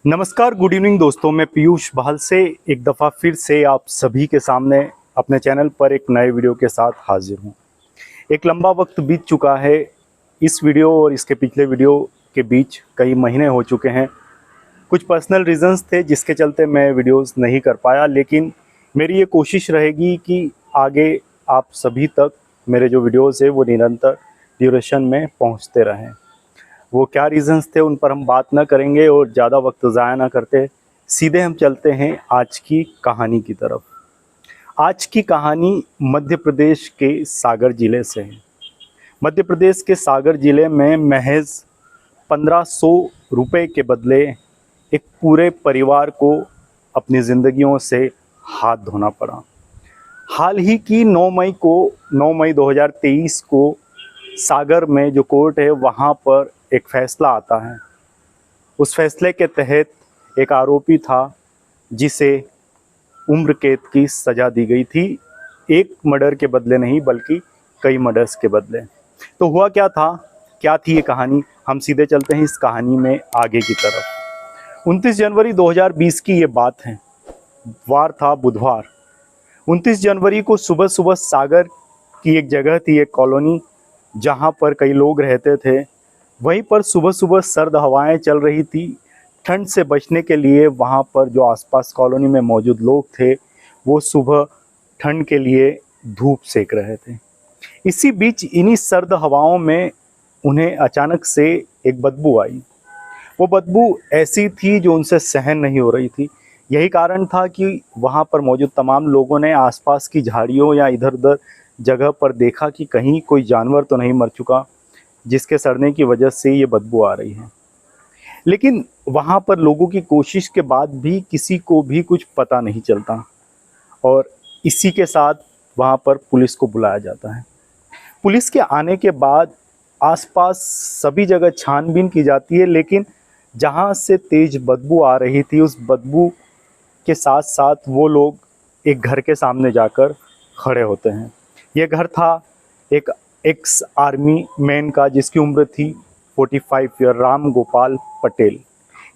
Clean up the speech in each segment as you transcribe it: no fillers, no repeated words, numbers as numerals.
नमस्कार, good evening दोस्तों। मैं पीयूष बहल से एक दफ़ा फिर से आप सभी के सामने अपने चैनल पर एक नए वीडियो के साथ हाजिर हूँ। एक लंबा वक्त बीत चुका है। इस वीडियो और इसके पिछले वीडियो के बीच कई महीने हो चुके हैं। कुछ पर्सनल रीज़न्स थे जिसके चलते मैं वीडियोस नहीं कर पाया, लेकिन मेरी ये कोशिश रहेगी कि आगे आप सभी तक मेरे जो वीडियोस है वो निरंतर ड्यूरेशन में पहुँचते रहें। वो क्या रीज़न्स थे उन पर हम बात ना करेंगे और ज़्यादा वक्त ज़ाया ना करते सीधे हम चलते हैं आज की कहानी की तरफ। आज की कहानी मध्य प्रदेश के सागर ज़िले से है। मध्य प्रदेश के सागर ज़िले में महज 1500 रुपये के बदले एक पूरे परिवार को अपनी ज़िंदगियों से हाथ धोना पड़ा। हाल ही की 9 मई 2023 को सागर में जो कोर्ट है वहाँ पर एक फ़ैसला आता है। उस फैसले के तहत एक आरोपी था जिसे उम्र कैद की सज़ा दी गई थी, एक मर्डर के बदले नहीं बल्कि कई मर्डर्स के बदले। तो हुआ क्या था, क्या थी ये कहानी, हम सीधे चलते हैं इस कहानी में आगे की तरफ। 29 जनवरी 2020 की ये बात है। वार था बुधवार। 29 जनवरी को सुबह सुबह सागर की एक जगह थी, एक कॉलोनी जहाँ पर कई लोग रहते थे। वहीं पर सुबह सुबह सर्द हवाएं चल रही थी। ठंड से बचने के लिए वहाँ पर जो आसपास कॉलोनी में मौजूद लोग थे वो सुबह ठंड के लिए धूप सेक रहे थे। इसी बीच इन्हीं सर्द हवाओं में उन्हें अचानक से एक बदबू आई। वो बदबू ऐसी थी जो उनसे सहन नहीं हो रही थी। यही कारण था कि वहाँ पर मौजूद तमाम लोगों ने आसपास की झाड़ियों या इधर उधर जगह पर देखा कि कहीं कोई जानवर तो नहीं मर चुका जिसके सड़ने की वजह से ये बदबू आ रही है। लेकिन वहाँ पर लोगों की कोशिश के बाद भी किसी को भी कुछ पता नहीं चलता और इसी के साथ वहाँ पर पुलिस को बुलाया जाता है। पुलिस के आने के बाद आसपास सभी जगह छानबीन की जाती है, लेकिन जहाँ से तेज़ बदबू आ रही थी उस बदबू के साथ साथ वो लोग एक घर के सामने जाकर खड़े होते हैं। ये घर था एक एक्स आर्मी मैन का जिसकी उम्र थी 45 ईयर, राम गोपाल पटेल।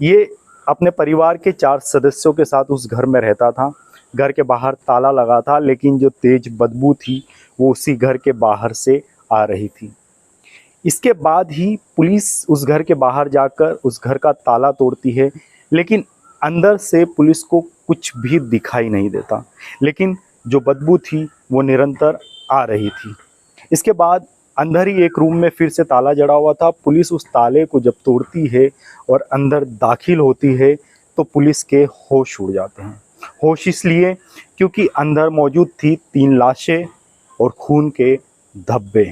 ये अपने परिवार के 4 सदस्यों के साथ उस घर में रहता था। घर के बाहर ताला लगा था, लेकिन जो तेज बदबू थी वो उसी घर के बाहर से आ रही थी। इसके बाद ही पुलिस उस घर के बाहर जाकर उस घर का ताला तोड़ती है, लेकिन अंदर से पुलिस को कुछ भी दिखाई नहीं देता, लेकिन जो बदबू थी वो निरंतर आ रही थी। इसके बाद अंदर ही एक रूम में फिर से ताला जड़ा हुआ था। पुलिस उस ताले को जब तोड़ती है और अंदर दाखिल होती है तो पुलिस के होश उड़ जाते हैं। होश इसलिए क्योंकि अंदर मौजूद थी 3 लाशें और खून के धब्बे।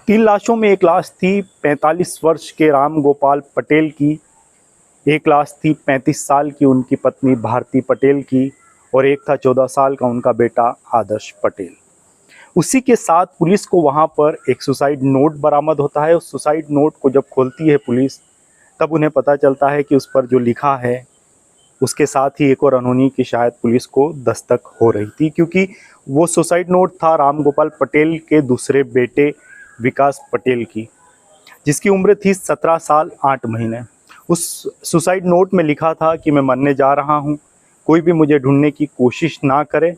3 लाशों में एक लाश थी 45 वर्ष के राम गोपाल पटेल की, एक लाश थी 35 साल की उनकी पत्नी भारती पटेल की और एक था 14 साल का उनका बेटा आदर्श पटेल। उसी के साथ पुलिस को वहाँ पर एक सुसाइड नोट बरामद होता है। उस सुसाइड नोट को जब खोलती है पुलिस तब उन्हें पता चलता है कि उस पर जो लिखा है उसके साथ ही एक और अनहोनी की शायद पुलिस को दस्तक हो रही थी, क्योंकि वो सुसाइड नोट था राम गोपाल पटेल के दूसरे बेटे विकास पटेल की, जिसकी उम्र थी 17 साल 8 महीने। उस सुसाइड नोट में लिखा था कि मैं मरने जा रहा हूँ, कोई भी मुझे ढूंढने की कोशिश ना करे।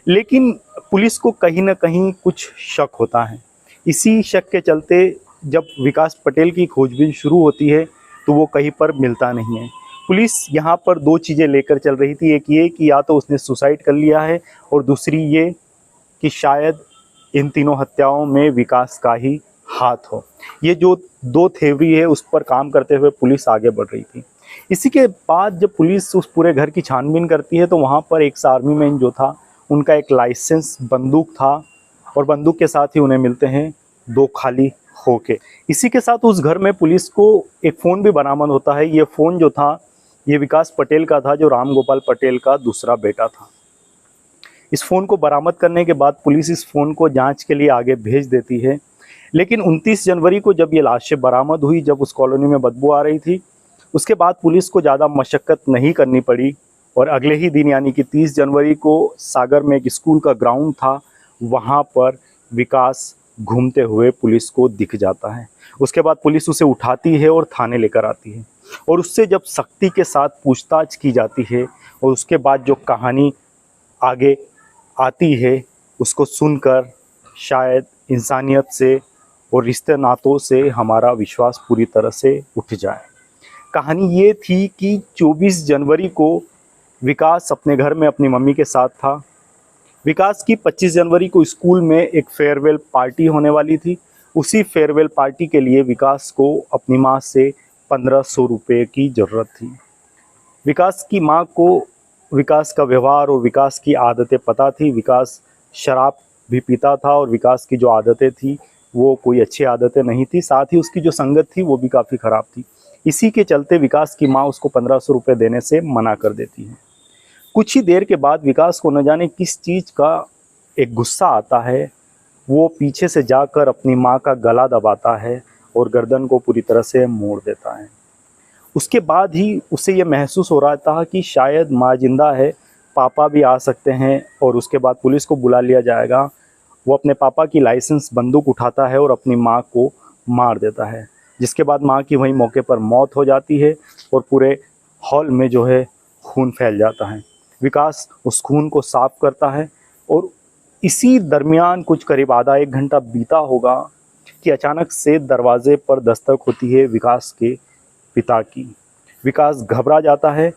लेकिन पुलिस को कहीं ना कहीं कुछ शक होता है। इसी शक के चलते जब विकास पटेल की खोजबीन शुरू होती है तो वो कहीं पर मिलता नहीं है। पुलिस यहाँ पर 2 चीज़ें लेकर चल रही थी। एक ये कि या तो उसने सुसाइड कर लिया है और दूसरी ये कि शायद इन तीनों हत्याओं में विकास का ही हाथ हो। ये जो 2 थ्योरी है उस पर काम करते हुए पुलिस आगे बढ़ रही थी। इसी के बाद जब पुलिस उस पूरे घर की छानबीन करती है तो वहाँ पर एक आर्मी मैन जो था उनका एक लाइसेंस बंदूक था और बंदूक के साथ ही उन्हें मिलते हैं 2 खाली खोखे। इसी के साथ उस घर में पुलिस को एक फ़ोन भी बरामद होता है। ये फ़ोन जो था ये विकास पटेल का था, जो राम गोपाल पटेल का दूसरा बेटा था। इस फ़ोन को बरामद करने के बाद पुलिस इस फ़ोन को जांच के लिए आगे भेज देती है। लेकिन 29 जनवरी को जब ये लाशें बरामद हुई, जब उस कॉलोनी में बदबू आ रही थी, उसके बाद पुलिस को ज़्यादा मशक्क़त नहीं करनी पड़ी और अगले ही दिन यानी कि 30 जनवरी को सागर में एक स्कूल का ग्राउंड था, वहाँ पर विकास घूमते हुए पुलिस को दिख जाता है। उसके बाद पुलिस उसे उठाती है और थाने लेकर आती है और उससे जब सख्ती के साथ पूछताछ की जाती है और उसके बाद जो कहानी आगे आती है उसको सुनकर शायद इंसानियत से और रिश्ते नातों से हमारा विश्वास पूरी तरह से उठ जाए। कहानी ये थी कि 24 जनवरी को विकास अपने घर में अपनी मम्मी के साथ था। विकास की 25 जनवरी को स्कूल में एक फेयरवेल पार्टी होने वाली थी। उसी फेयरवेल पार्टी के लिए विकास को अपनी माँ से 1500 रुपये की ज़रूरत थी। विकास की माँ को विकास का व्यवहार और विकास की आदतें पता थी। विकास शराब भी पीता था और विकास की जो आदतें थी वो कोई अच्छी आदतें नहीं थी, साथ ही उसकी जो संगत थी वो भी काफ़ी ख़राब थी। इसी के चलते विकास की माँ उसको 1500 रुपये देने से मना कर देती है। कुछ ही देर के बाद विकास को न जाने किस चीज़ का एक गुस्सा आता है। वो पीछे से जाकर अपनी माँ का गला दबाता है और गर्दन को पूरी तरह से मोड़ देता है। उसके बाद ही उसे ये महसूस हो रहा था कि शायद माँ जिंदा है, पापा भी आ सकते हैं और उसके बाद पुलिस को बुला लिया जाएगा। वो अपने पापा की लाइसेंस बंदूक उठाता है और अपनी माँ को मार देता है, जिसके बाद माँ की वहीं मौके पर मौत हो जाती है और पूरे हॉल में जो है खून फैल जाता है। विकास उस खून को साफ करता है और इसी दरमियान कुछ करीब आधा एक घंटा बीता होगा कि अचानक से दरवाजे पर दस्तक होती है विकास के पिता की। विकास घबरा जाता है।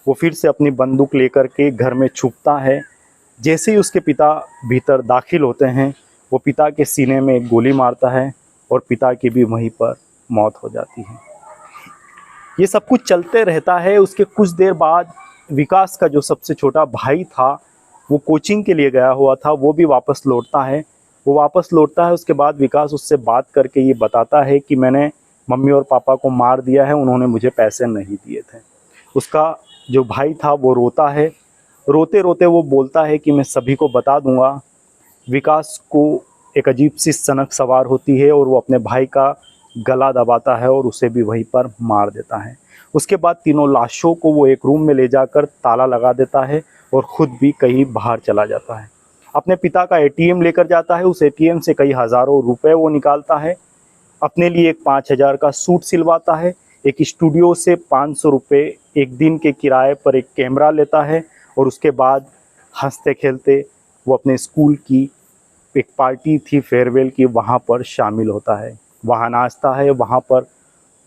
वो फिर से अपनी बंदूक लेकर के घर में छुपता है। जैसे ही उसके पिता भीतर दाखिल होते हैं वो पिता के सीने में एक गोली मारता है और पिता की भी वहीं पर मौत हो जाती है। ये सब कुछ चलते रहता है। उसके कुछ देर बाद विकास का जो सबसे छोटा भाई था वो कोचिंग के लिए गया हुआ था, वो भी वापस लौटता है। उसके बाद विकास उससे बात करके ये बताता है कि मैंने मम्मी और पापा को मार दिया है, उन्होंने मुझे पैसे नहीं दिए थे। उसका जो भाई था वो रोता है। रोते रोते वो बोलता है कि मैं सभी को बता दूंगा। विकास को एक अजीब सी सनक सवार होती है और वो अपने भाई का गला दबाता है और उसे भी वहीं पर मार देता है। उसके बाद तीनों लाशों को वो एक रूम में ले जाकर ताला लगा देता है और ख़ुद भी कहीं बाहर चला जाता है। अपने पिता का एटीएम लेकर जाता है। उस एटीएम से कई हज़ारों रुपए वो निकालता है। अपने लिए एक 5000 का सूट सिलवाता है। एक स्टूडियो से 500 रुपये एक दिन के किराए पर एक कैमरा लेता है और उसके बाद हंसते खेलते वो अपने स्कूल की एक पार्टी थी फेयरवेल की, वहाँ पर शामिल होता है, वहाँ नाचता है। वहाँ पर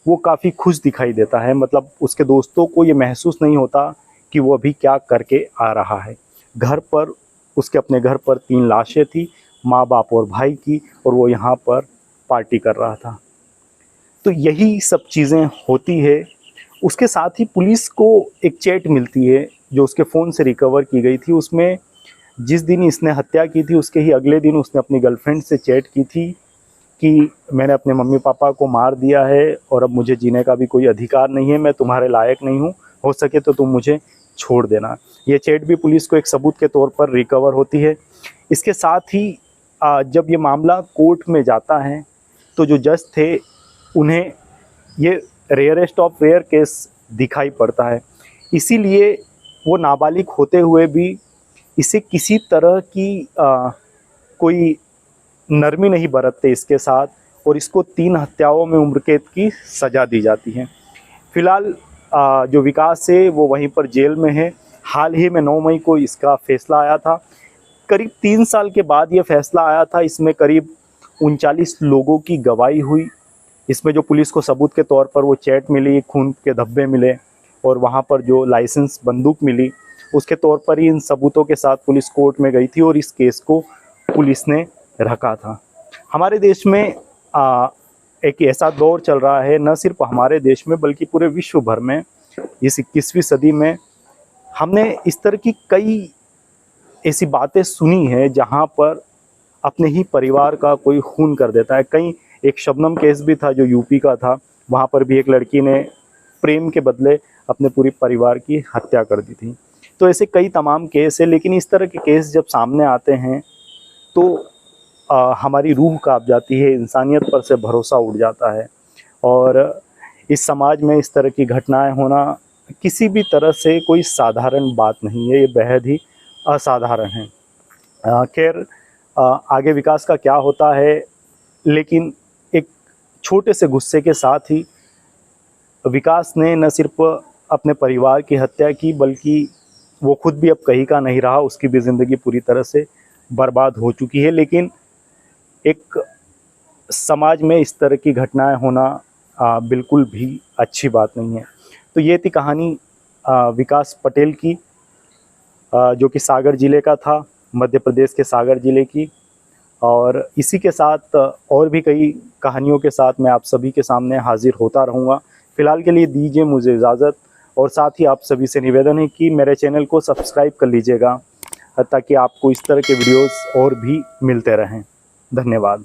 वो काफ़ी खुश दिखाई देता है। मतलब उसके दोस्तों को ये महसूस नहीं होता कि वो अभी क्या करके आ रहा है। घर पर उसके अपने घर पर 3 लाशें थी, माँ बाप और भाई की, और वो यहाँ पर पार्टी कर रहा था। तो यही सब चीज़ें होती है। उसके साथ ही पुलिस को एक चैट मिलती है जो उसके फ़ोन से रिकवर की गई थी। उसमें जिस दिन इसने हत्या की थी उसके ही अगले दिन उसने अपनी गर्लफ्रेंड से चैट की थी कि मैंने अपने मम्मी पापा को मार दिया है और अब मुझे जीने का भी कोई अधिकार नहीं है, मैं तुम्हारे लायक नहीं हूँ, हो सके तो तुम मुझे छोड़ देना। ये चैट भी पुलिस को एक सबूत के तौर पर रिकवर होती है। इसके साथ ही जब ये मामला कोर्ट में जाता है तो जो जज थे उन्हें ये रेयरेस्ट ऑफ रेयर केस दिखाई पड़ता है। इसीलिए वो नाबालिग होते हुए भी इसे किसी तरह की कोई नरमी नहीं बरतते इसके साथ, और इसको 3 हत्याओं में उम्र कैद की सज़ा दी जाती है। फ़िलहाल जो विकास है वो वहीं पर जेल में है। हाल ही में 9 मई को इसका फ़ैसला आया था। करीब 3 साल के बाद ये फ़ैसला आया था। इसमें करीब 39 लोगों की गवाही हुई। इसमें जो पुलिस को सबूत के तौर पर वो चैट मिली, खून के धब्बे मिले और वहाँ पर जो लाइसेंस बंदूक मिली, उसके तौर पर ही इन सबूतों के साथ पुलिस कोर्ट में गई थी और इस केस को पुलिस ने रखा था। हमारे देश में एक ऐसा दौर चल रहा है, न सिर्फ हमारे देश में बल्कि पूरे विश्व भर में, इस 21वीं सदी में हमने इस तरह की कई ऐसी बातें सुनी हैं जहाँ पर अपने ही परिवार का कोई खून कर देता है। कहीं एक शबनम केस भी था जो यूपी का था, वहाँ पर भी एक लड़की ने प्रेम के बदले अपने पूरे परिवार की हत्या कर दी थी। तो ऐसे कई तमाम केस है, लेकिन इस तरह के केस जब सामने आते हैं तो हमारी रूह कांप जाती है, इंसानियत पर से भरोसा उड़ जाता है। और इस समाज में इस तरह की घटनाएं होना किसी भी तरह से कोई साधारण बात नहीं है, ये बेहद ही असाधारण है। खैर आगे विकास का क्या होता है लेकिन एक छोटे से गुस्से के साथ ही विकास ने न सिर्फ अपने परिवार की हत्या की, बल्कि वो खुद भी अब कहीं का नहीं रहा, उसकी भी ज़िंदगी पूरी तरह से बर्बाद हो चुकी है। लेकिन एक समाज में इस तरह की घटनाएं होना बिल्कुल भी अच्छी बात नहीं है। तो ये थी कहानी विकास पटेल की, जो कि सागर ज़िले का था, मध्य प्रदेश के सागर ज़िले की। और इसी के साथ और भी कई कहानियों के साथ मैं आप सभी के सामने हाजिर होता रहूँगा। फ़िलहाल के लिए दीजिए मुझे इजाज़त, और साथ ही आप सभी से निवेदन है कि मेरे चैनल को सब्सक्राइब कर लीजिएगा, ताकि आपको इस तरह के वीडियोस और भी मिलते रहें। धन्यवाद।